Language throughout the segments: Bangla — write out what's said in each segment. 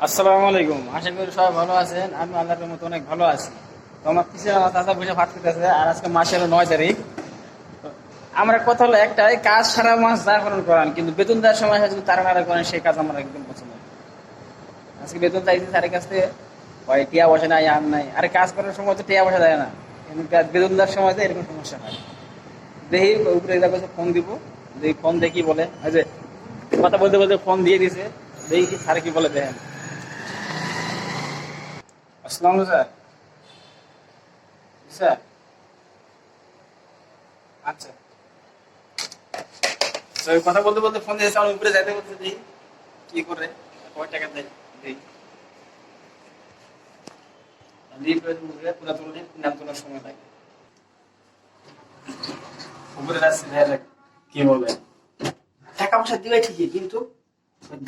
আসসালামু আলাইকুম। আশা করি সবাই ভালো আছেন। আমি আল্লাহর মতো অনেক ভালো আছি। তো আমার পিছনে আমার চাচা বসে ভাত খেতেছে, আর আজকে মাসের 9 তারিখ। তো আমার কথা হলো একটাই, কাজ সারা মাস যা করেন করান, কিন্তু বেতন দেওয়ার সময় যদি তারা নাড়া করেন সেই কাজ আমার একদম পছন্দ না। আজকে বেতন চাইছি স্যারের কাছ থেকে, হয় টিয়া বসে নাই আর নাই। আরে কাজ করার সময় তো টিয়া বসে দেয় না, কিন্তু বেতন দেওয়ার সময় তো এরকম সমস্যা হয়। দেখি উপরে ফোন দিব, দেখি ফোন দেখি বলে, ওই যে কথা বলতে বলতে ফোন দিয়ে দিছে, দেখি কি স্যার কি বলে দেখেন। আসসালামু স্যার। স্যার, আচ্ছা স্যার, কথা বলতে বলতে ফোন দিয়েছে, আমার উপরে যাইতে বলতে, দেখি কি করে, কয় টাকা দেয় দেখি। লিফট পুরা তুলে নাম তোলার সময় লাগে, উপরে যাচ্ছে, দেখা যাক কি বলে। টাকা পয়সা দিবে ঠিকই, কিন্তু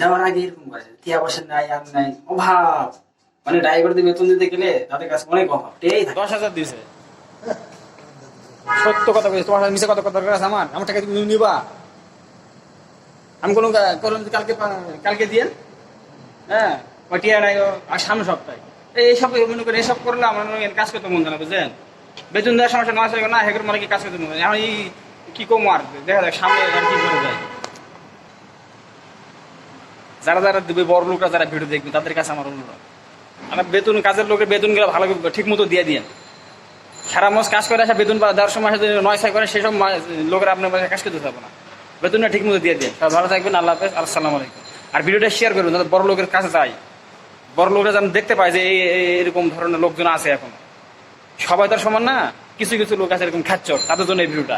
দেওয়ার আগে এরকম করে টিয়া পয়সা নাই আর নাই, অভাব। মানে ড্রাইভারদের বেতন দিতে গেলে তাদের কাছে অনেক অভাব। 10,000 দিয়েছে। সত্য কথা বলছি, তোমার সাথে মিশে কত কথা দরকার আছে? আমার টাকা তুমি নিবা? আমি কোনো কালকে কালকে দিয়ে, হ্যাঁ, টিয়া নাই আর সামনে সপ্তাহে এইসব মনে করেন, এসব করলে আমার কাজ করতে মন জানা, বুঝলেন? বেতন দেওয়ার সমস্যা না আসলে না, হেকের মানে কি কাজ করতে মন, এখন এই কি কম আর দেখা যাক সামনে আর কি করে যায়। যারা যারা দেবে, বড় লোকরা যারা ভিডিও দেখবে, তাদের কাছে আমার অনুরোধ, আমার বেতন, কাজের লোকের বেতন গুলো ভালো ঠিক মতো দিয়ে দিন। সারা মাস কাজ করে আসা বেতন দেওয়ার সময় যদি 9 করে, সেসব লোকেরা আপনার কাজ করতে থাকবো না। বেতনটা ঠিক মতো দিয়ে দিন। ভালো থাকবেন, আল্লাহ হাফেজ, আসসালামু আলাইকুম। আর ভিডিওটা শেয়ার করবেন, যাতে বড় লোকের কাছে যায়, বড় লোকরা যেন দেখতে পায় যে এরকম ধরনের লোকজন আছে। এখন সবাই তার সমান না, কিছু কিছু লোক আছে এরকম খাচ্চর, তাদের জন্য এই ভিডিওটা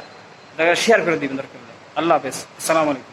শেয়ার করে দিবেন দরকার হলে। আল্লাহ হাফেজ, আসসালামু আলাইকুম।